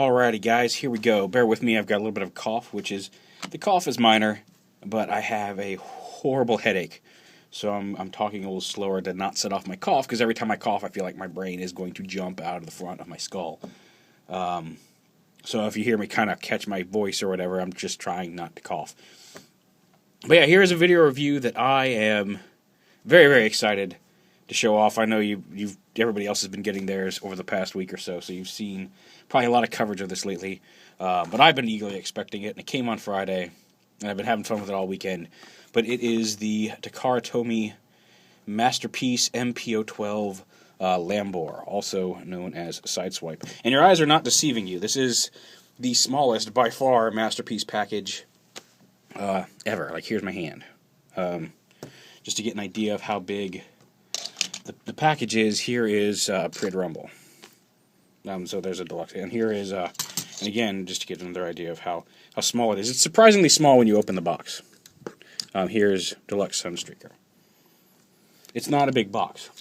Alrighty, guys, here we go. Bear with me, I've got a little bit of a cough, the cough is minor, but I have a horrible headache. So I'm talking a little slower to not set off my cough, because every time I cough, I feel like my brain is going to jump out of the front of my skull. So if you hear me kind of catch my voice or whatever, I'm just trying not to cough. But yeah, here's a video review that I am very, very excited to show off. I know everybody else has been getting theirs over the past week or so, so you've seen probably a lot of coverage of this lately. But I've been eagerly expecting it, and it came on Friday, and I've been having fun with it all weekend. But it is the Takara Tomy Masterpiece MP-12 LAMBOR, also known as Sideswipe. And your eyes are not deceiving you. This is the smallest, by far, Masterpiece package ever. Like, here's my hand. Just to get an idea of how big the package is, here is Prid Rumble. So there's a deluxe. And here is, and again, just to get another idea of how small it is. It's surprisingly small when you open the box. Here's Deluxe Sunstreaker. It's not a big box,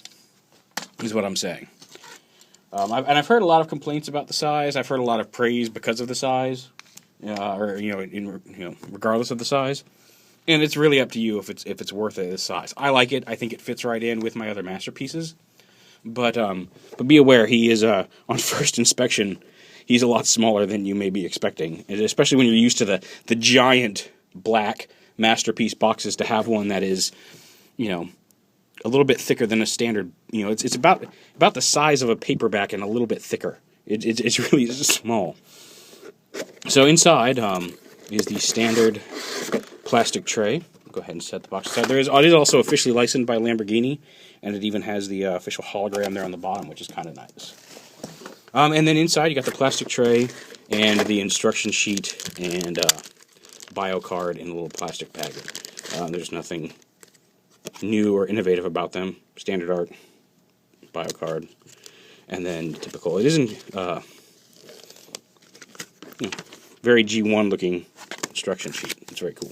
is what I'm saying. I've heard a lot of complaints about the size. I've heard a lot of praise because of the size, regardless of the size. And it's really up to you if it's worth it, this size. I like it. I think it fits right in with my other masterpieces. But be aware, he is on first inspection, he's a lot smaller than you may be expecting, especially when you're used to the giant black masterpiece boxes. To have one that is, a little bit thicker than a standard. It's about the size of a paperback and a little bit thicker. It's really small. So inside is the standard plastic tray. Go ahead and set the box aside. It is also officially licensed by Lamborghini, and it even has the official hologram there on the bottom, which is kind of nice. And then inside you got the plastic tray and the instruction sheet and bio card in a little plastic bag. There's nothing new or innovative about them. Standard art, bio card, and then typical. It isn't very G1 looking instruction sheet. It's very cool.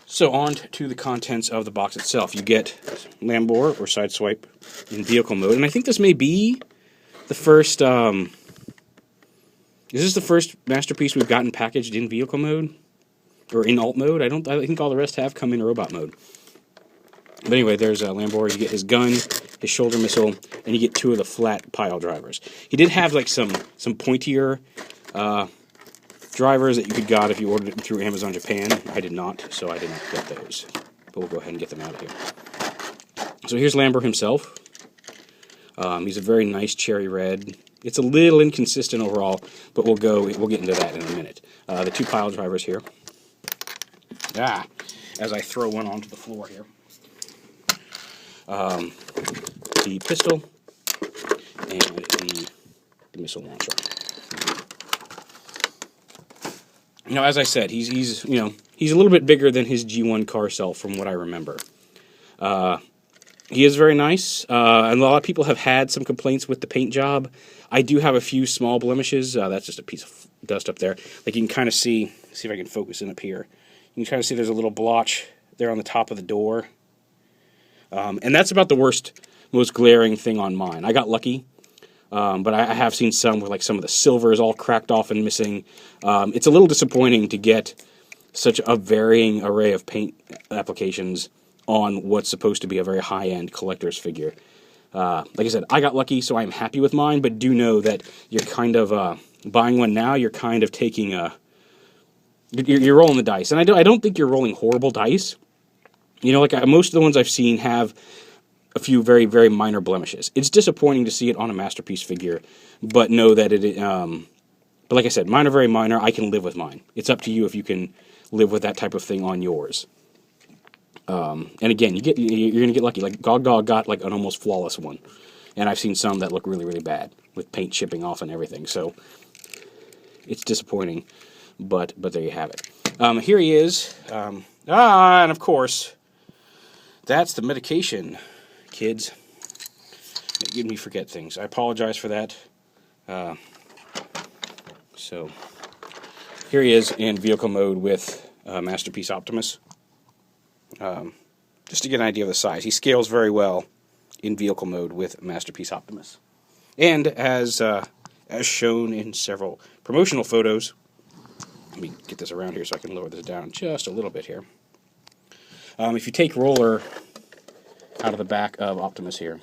So on to the contents of the box itself. You get LAMBOR, or Sideswipe, in vehicle mode. And I think this may be the first... is this the first masterpiece we've gotten packaged in vehicle mode? Or in alt mode? I think all the rest have come in robot mode. But anyway, there's LAMBOR. You get his gun, his shoulder missile, and you get two of the flat pile drivers. He did have like some pointier... drivers that you could get if you ordered it through Amazon Japan. I did not, so I did not get those. But we'll go ahead and get them out of here. So here's LAMBOR himself. He's a very nice cherry red. It's a little inconsistent overall, but we'll get into that in a minute. The two pile drivers here. As I throw one onto the floor here. The pistol and the missile launcher. As I said, he's a little bit bigger than his G1 car self from what I remember. He is very nice, and a lot of people have had some complaints with the paint job. I do have a few small blemishes. That's just a piece of dust up there. Like you can kind of see if I can focus in up here. You can kind of see there's a little blotch there on the top of the door. And that's about the most glaring thing on mine. I got lucky. But I have seen some with some of the silver is all cracked off and missing. It's a little disappointing to get such a varying array of paint applications on what's supposed to be a very high-end collector's figure. Like I said, I got lucky, so I'm happy with mine, but do know that you're kind of buying one now, you're kind of taking you're rolling the dice. And I don't think you're rolling horrible dice. Most of the ones I've seen have a few very, very minor blemishes. It's disappointing to see it on a masterpiece figure, but know that but like I said, mine are very minor. I can live with mine. It's up to you if you can live with that type of thing on yours. And again, you're going to get lucky. Like Gog Dog got an almost flawless one, and I've seen some that look really, really bad with paint chipping off and everything. So it's disappointing, but there you have it. Here he is. And of course, that's the medication. Kids, it made me forget things. I apologize for that. So here he is in vehicle mode with Masterpiece Optimus. Just to get an idea of the size, he scales very well in vehicle mode with Masterpiece Optimus. And as as shown in several promotional photos. Let me get this around here so I can lower this down just a little bit here. If you take roller out of the back of Optimus here,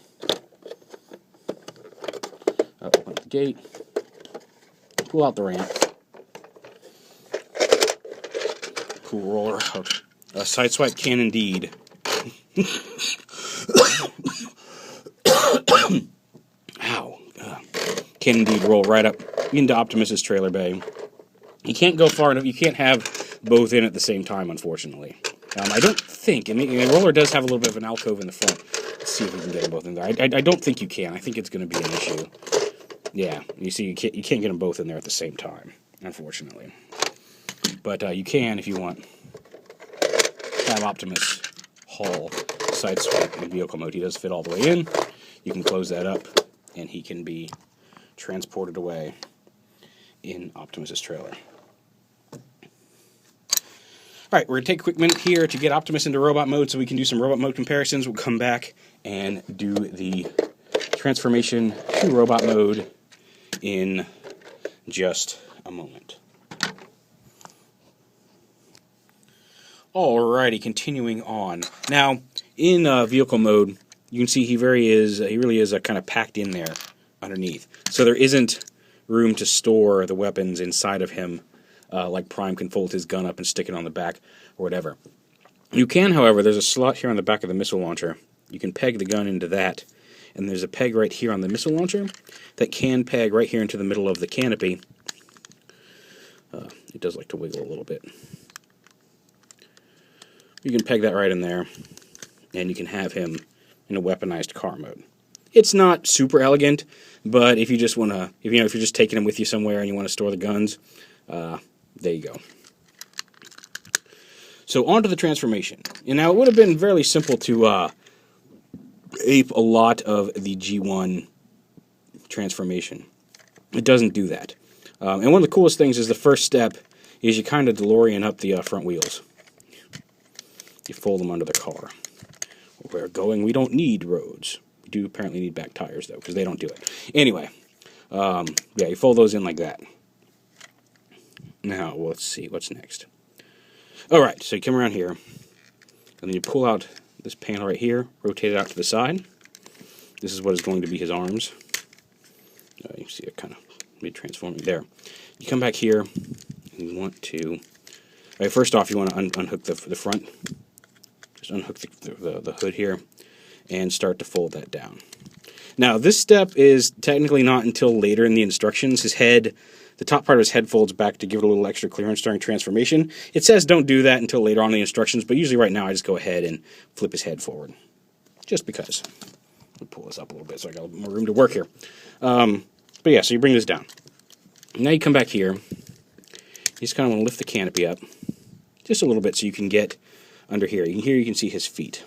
open up the gate, pull out the ramp, pull roller out. Sideswipe can indeed. Ow. Can indeed roll right up into Optimus's trailer bay. You can't go far enough. You can't have both in at the same time, unfortunately. I don't think. I mean, the roller does have a little bit of an alcove in the front. Let's see if we can get them both in there. I don't think you can. I think it's going to be an issue. Yeah, you see, you can't get them both in there at the same time, unfortunately. But you can, if you want, have Optimus haul Sideswipe in vehicle mode. He does fit all the way in. You can close that up, and he can be transported away in Optimus's trailer. Alright, we're going to take a quick minute here to get Optimus into robot mode so we can do some robot mode comparisons. We'll come back and do the transformation to robot mode in just a moment. Alrighty, continuing on. Now, in vehicle mode, you can see he really is kind of packed in there underneath. So there isn't room to store the weapons inside of him, like Prime can fold his gun up and stick it on the back or whatever. You can, however, there's a slot here on the back of the missile launcher. You can peg the gun into that, and there's a peg right here on the missile launcher that can peg right here into the middle of the canopy. It does like to wiggle a little bit. You can peg that right in there, and you can have him in a weaponized car mode. It's not super elegant, but if you just want to, if you're just taking him with you somewhere and you want to store the guns, there you go. So on to the transformation. And now it would have been fairly simple to ape a lot of the G1 transformation. It doesn't do that. And one of the coolest things is the first step is you kind of DeLorean up the front wheels. You fold them under the car. We're going, we don't need roads. We do apparently need back tires, though, because they don't do it. Anyway, yeah, you fold those in like that. Now, well, let's see, what's next? Alright, so you come around here, and then you pull out this panel right here, rotate it out to the side. This is what is going to be his arms. You see it kind of mid-transforming there. You come back here, and you want to... Alright, first off, you want to unhook the front. Just unhook the hood here and start to fold that down. Now, this step is technically not until later in the instructions. His head, the top part of his head folds back to give it a little extra clearance during transformation. It says don't do that until later on in the instructions, but usually right now I just go ahead and flip his head forward. Just because. I'll pull this up a little bit so I got a little more room to work here. But yeah, so you bring this down. Now you come back here. You just kind of want to lift the canopy up just a little bit so you can get under here. Here you can see his feet.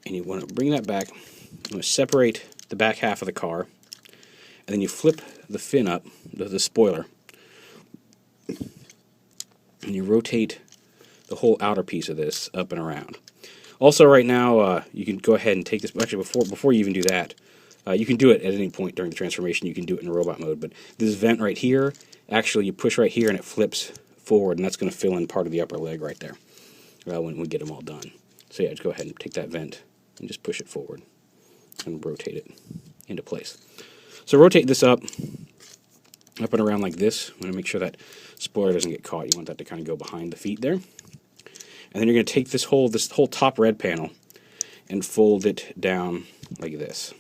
And you want to bring that back. You want to separate the back half of the car. And then you flip the fin up, the spoiler. And you rotate the whole outer piece of this up and around. Also right now, you can go ahead and take this, actually before you even do that, you can do it at any point during the transformation. You can do it in robot mode. But this vent right here, actually you push right here and it flips forward, and that's going to fill in part of the upper leg right there when we get them all done. So yeah, just go ahead and take that vent and just push it forward and rotate it into place. So rotate this up and around like this. I'm going to make sure that spoiler doesn't get caught. You want that to kind of go behind the feet there. And then you're going to take this whole top red panel and fold it down like this.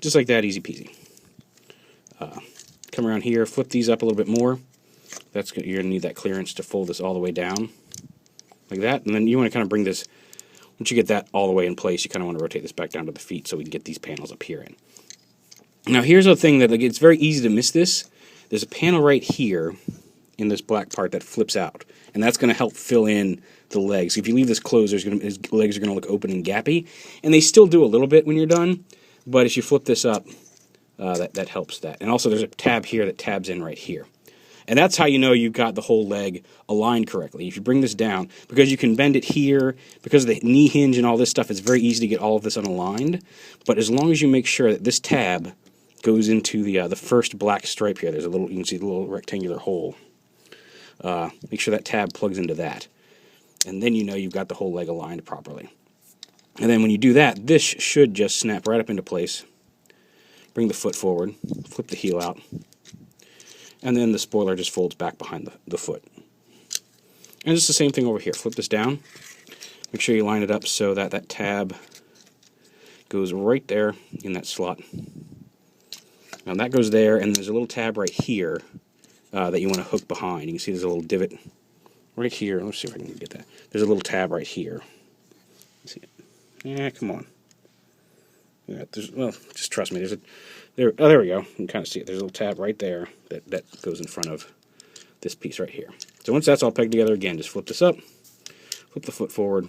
Just like that, easy peasy. Come around here, flip these up a little bit more. You're going to need that clearance to fold this all the way down, like that. And then you want to kind of bring this, once you get that all the way in place, you kind of want to rotate this back down to the feet so we can get these panels up here in. Now here's the thing that it's very easy to miss this. There's a panel right here in this black part that flips out, and that's going to help fill in the legs. If you leave this closed, his legs are going to look open and gappy, and they still do a little bit when you're done, but if you flip this up, that helps that. And also there's a tab here that tabs in right here. And that's how you know you've got the whole leg aligned correctly. If you bring this down, because you can bend it here, because of the knee hinge and all this stuff, it's very easy to get all of this unaligned. But as long as you make sure that this tab goes into the first black stripe here. There's a little, you can see the little rectangular hole. Make sure that tab plugs into that. And then you know you've got the whole leg aligned properly. And then when you do that, this should just snap right up into place. Bring the foot forward, flip the heel out, and then the spoiler just folds back behind the foot. And it's the same thing over here. Flip this down. Make sure you line it up so that that tab goes right there in that slot. Now that goes there, and there's a little tab right here that you want to hook behind. You can see there's a little divot right here. Let's see if I can get that. There's a little tab right here. See it? Yeah, come on. Yeah, well, just trust me. There we go. You can kind of see it. There's a little tab right there that goes in front of this piece right here. So once that's all pegged together, again, just flip this up, flip the foot forward,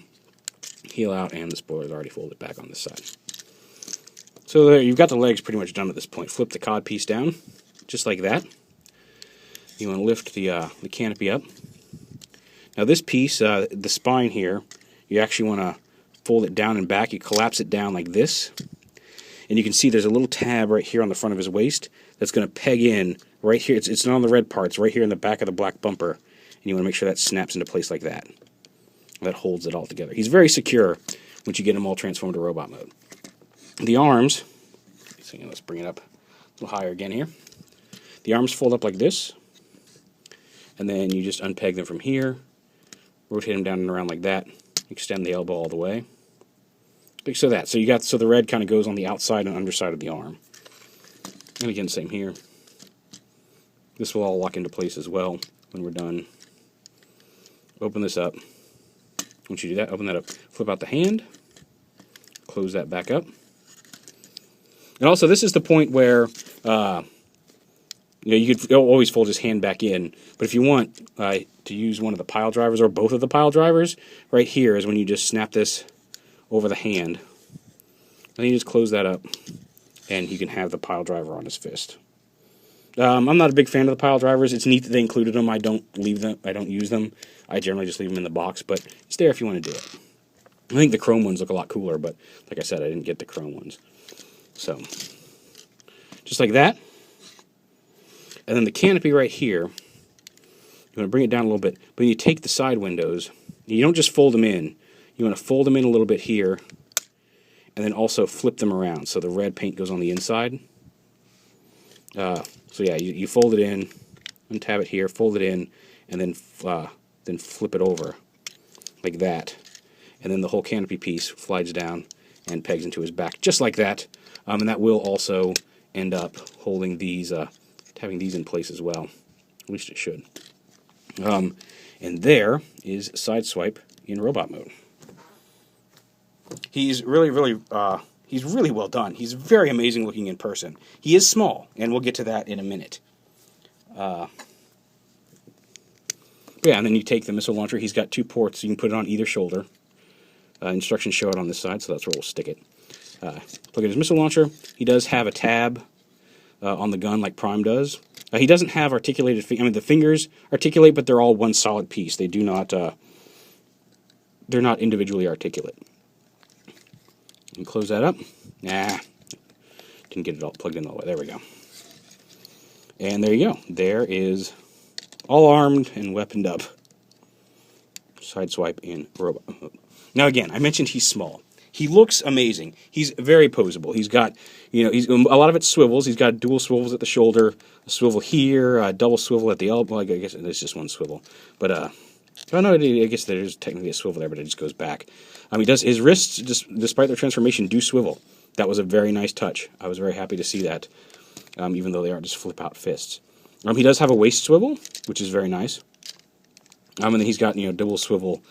heel out, and the spoiler's already folded back on this side. So there, you've got the legs pretty much done at this point. Flip the cod piece down, just like that. You want to lift the canopy up. Now this piece, the spine here, you actually want to fold it down and back. You collapse it down like this. And you can see there's a little tab right here on the front of his waist that's going to peg in right here. It's not on the red part. It's right here in the back of the black bumper. And you want to make sure that snaps into place like that. That holds it all together. He's very secure once you get him all transformed to robot mode. The arms, so let's bring it up a little higher again here. The arms fold up like this. And then you just unpeg them from here. Rotate them down and around like that. Extend the elbow all the way. So the red kind of goes on the outside and underside of the arm. And again, same here. This will all lock into place as well when we're done. Open this up. Once you do that, open that up. Flip out the hand. Close that back up. And also, this is the point where you could always fold his hand back in. But if you want to use one of the pile drivers or both of the pile drivers, right here is when you just snap this over the hand. And then you just close that up, and you can have the pile driver on his fist. I'm not a big fan of the pile drivers. It's neat that they included them. I don't use them. I generally just leave them in the box, but it's there if you want to do it. I think the chrome ones look a lot cooler, but like I said, I didn't get the chrome ones. So, just like that. And then the canopy right here, you want to bring it down a little bit, but when you take the side windows, you don't just fold them in. You want to fold them in a little bit here, and then also flip them around so the red paint goes on the inside. So yeah, you fold it in, untab it here, fold it in, and then flip it over like that. And then the whole canopy piece slides down and pegs into his back, just like that. And that will also end up holding these, having these in place as well. At least it should. And there is Sideswipe in robot mode. He's really well done. He's very amazing looking in person. He is small, and we'll get to that in a minute. Yeah, and then you take the missile launcher. He's got 2 ports. You can put it on either shoulder. Instructions show it on this side, so that's where we'll stick it. Plug in his missile launcher. He does have a tab on the gun like Prime does. He doesn't have articulated fingers. I mean, the fingers articulate, but they're all one solid piece. They do not. They're not individually articulate. And close that up. Nah, didn't get it all plugged in all the way. There we go. And there you go. There is all armed and weaponed up Sideswipe in robot mode. Now again, I mentioned he's small. He looks amazing. He's very posable. He's got, a lot of it swivels. He's got dual swivels at the shoulder, a swivel here, a double swivel at the elbow. I guess there's just one swivel. But, I guess there's technically a swivel there, but it just goes back. He does, his wrists, despite their transformation, do swivel. That was a very nice touch. I was very happy to see that, even though they aren't just flip-out fists. He does have a waist swivel, which is very nice. And then he's got, double swivel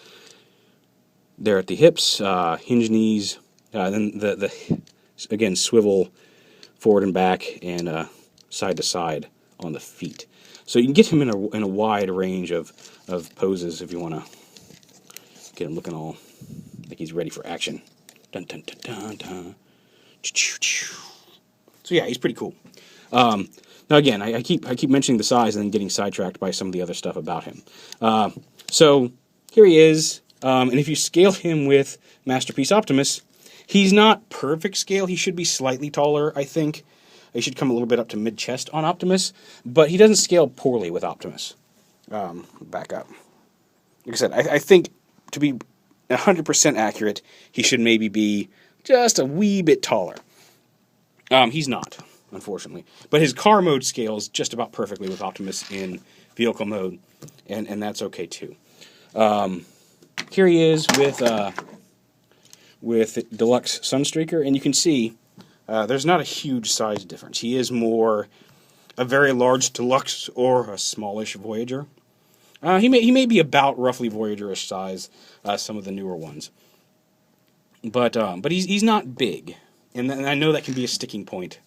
there at the hips, hinge knees, then again, swivel forward and back and side to side on the feet. So you can get him in a wide range of poses if you want to get him looking all like he's ready for action. Dun, dun, dun, dun, dun. So yeah, he's pretty cool. Now again, I keep mentioning the size and then getting sidetracked by some of the other stuff about him. So here he is. And if you scale him with Masterpiece Optimus, he's not perfect scale. He should be slightly taller, I think. He should come a little bit up to mid-chest on Optimus, but he doesn't scale poorly with Optimus. Back up. Like I said, I think to be 100% accurate, he should maybe be just a wee bit taller. He's not, unfortunately. But his car mode scales just about perfectly with Optimus in vehicle mode, and that's okay too. Here he is with Deluxe Sunstreaker, and you can see there's not a huge size difference. He is more a very large Deluxe or a smallish Voyager. He may be about roughly Voyager-ish size, some of the newer ones. But he's not big, and I know that can be a sticking point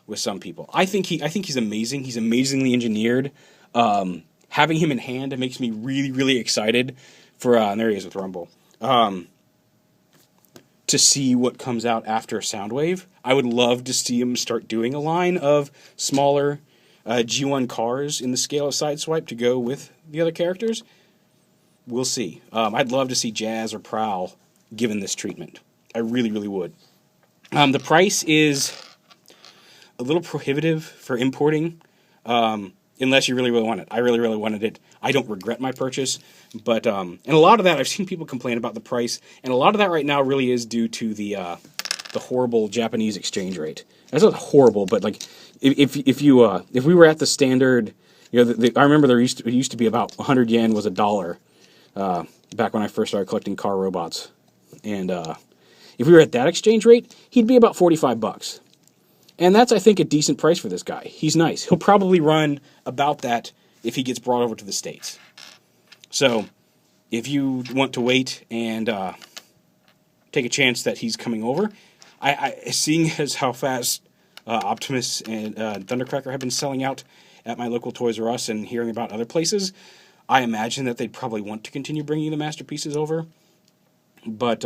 with some people. I think he's amazing. He's amazingly engineered. Having him in hand, it makes me really, really excited for, and there he is with Rumble, to see what comes out after Soundwave. I would love to see him start doing a line of smaller G1 cars in the scale of Sideswipe to go with the other characters. We'll see. I'd love to see Jazz or Prowl given this treatment. I really, really would. The price is a little prohibitive for importing, unless you really, really want it. I really, really wanted it. I don't regret my purchase, but and a lot of that, I've seen people complain about the price, and a lot of that right now really is due to the horrible Japanese exchange rate. That's not horrible, but like if we were at the standard, I remember it used to be about 100 yen was $1 back when I first started collecting car robots, and if we were at that exchange rate, he'd be about $45. And that's, I think, a decent price for this guy. He's nice. He'll probably run about that if he gets brought over to the States. So, if you want to wait and take a chance that he's coming over, seeing as how fast Optimus and Thundercracker have been selling out at my local Toys R Us and hearing about other places, I imagine that they'd probably want to continue bringing the masterpieces over. But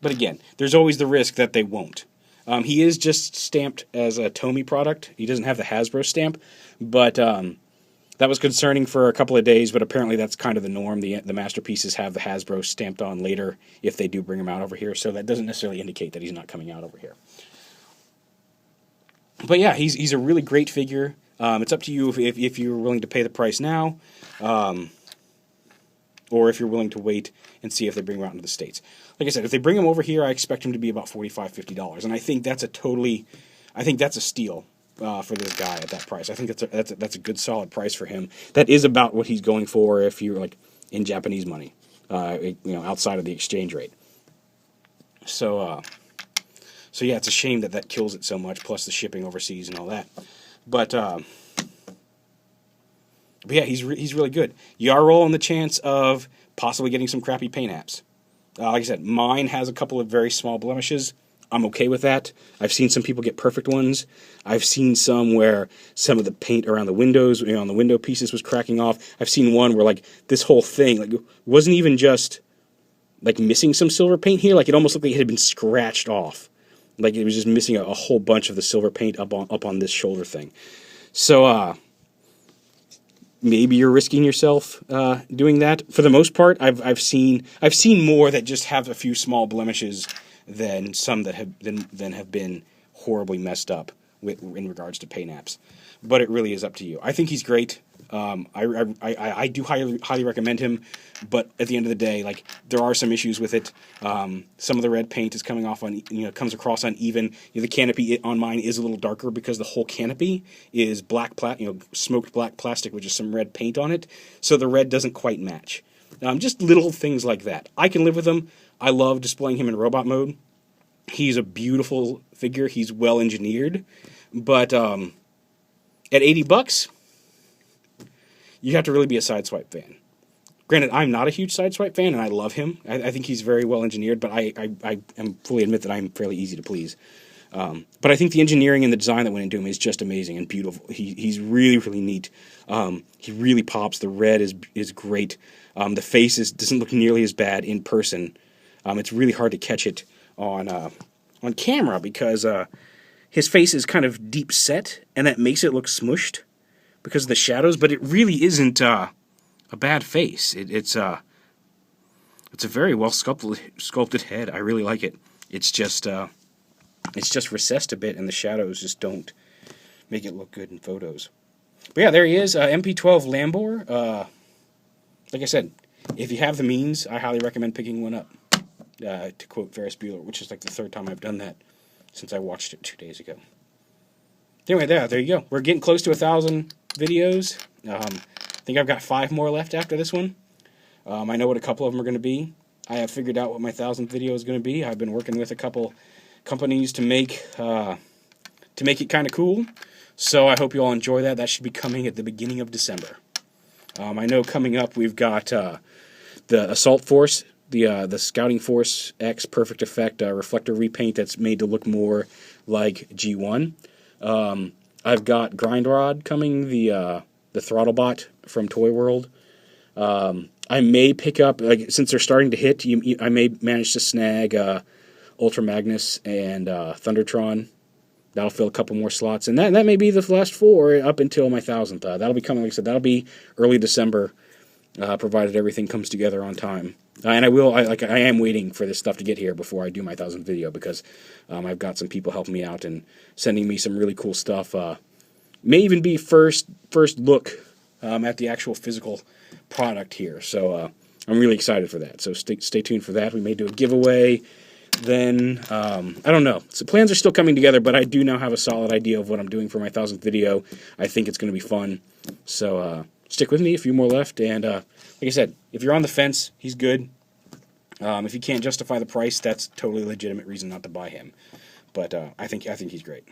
again, there's always the risk that they won't. He is just stamped as a Tomy product. He doesn't have the Hasbro stamp, but that was concerning for a couple of days, but apparently that's kind of the norm. The masterpieces have the Hasbro stamped on later if they do bring him out over here, so that doesn't necessarily indicate that he's not coming out over here. But yeah, he's a really great figure. It's up to you if you're willing to pay the price now, or if you're willing to wait and see if they bring him out into the States. Like I said, if they bring him over here, I expect him to be about $45, $50, and I think that's a steal for this guy at that price. I think that's a good solid price for him. That is about what he's going for if you're like in Japanese money, outside of the exchange rate. So yeah, it's a shame that kills it so much, plus the shipping overseas and all that. But yeah, he's really good. You are rolling the chance of possibly getting some crappy paint apps. Like I said, mine has a couple of very small blemishes. I'm okay with that. I've seen some people get perfect ones. I've seen some where some of the paint around the windows, on the window pieces was cracking off. I've seen one where like this whole thing wasn't even just like missing some silver paint here. Like it almost looked like it had been scratched off. Like it was just missing a whole bunch of the silver paint up on this shoulder thing. So maybe you're risking yourself doing that. For the most part, I've seen more that just have a few small blemishes than some that have been horribly messed up in regards to paint apps. But it really is up to you. I think he's great. I do highly recommend him, but at the end of the day, like there are some issues with it. Some of the red paint is coming off comes across uneven. The canopy on mine is a little darker because the whole canopy is black smoked black plastic with just some red paint on it, so the red doesn't quite match. Just little things like that. I can live with them. I love displaying him in robot mode. He's a beautiful figure. He's well engineered, but at $80. You have to really be a Sideswipe fan. Granted, I'm not a huge Sideswipe fan, and I love him. I think he's very well engineered, but I am fully admit that I'm fairly easy to please. But I think the engineering and the design that went into him is just amazing and beautiful. He's really, really neat. He really pops. The red is great. The face doesn't look nearly as bad in person. It's really hard to catch it on camera because his face is kind of deep set, and that makes it look smushed because of the shadows, but it really isn't a bad face. It's a very well sculpted head. I really like it. It's just recessed a bit, and the shadows just don't make it look good in photos. But yeah, there he is, MP-12 LAMBOR. Like I said, if you have the means, I highly recommend picking one up. To quote Ferris Bueller, which is like the third time I've done that since I watched it 2 days ago. Anyway, there you go. We're getting close to 1,000 videos. I think I've got 5 more left after this one. I know what a couple of them are going to be. I have figured out what my 1,000th video is going to be. I've been working with a couple companies to make it kind of cool. So I hope you all enjoy that. That should be coming at the beginning of December. I know coming up we've got the Assault Force, the Scouting Force X Perfect Effect reflector repaint that's made to look more like G1. I've got Grind Rod coming, the Throttlebot from Toy World. I may pick up, like, since they're starting to hit, I may manage to snag Ultra Magnus and Thundertron. That'll fill a couple more slots, and that may be the last 4 up until my 1,000th. That'll be coming, like I said, that'll be early December, provided everything comes together on time. And I am waiting for this stuff to get here before I do my 1,000th video, because I've got some people helping me out and sending me some really cool stuff. May even be first look at the actual physical product here. So I'm really excited for that. So stay tuned for that. We may do a giveaway. Then, I don't know. So plans are still coming together, but I do now have a solid idea of what I'm doing for my 1,000th video. I think it's going to be fun. So stick with me, a few more left. And like I said, if you're on the fence, he's good. If you can't justify the price, that's totally legitimate reason not to buy him. But I think he's great.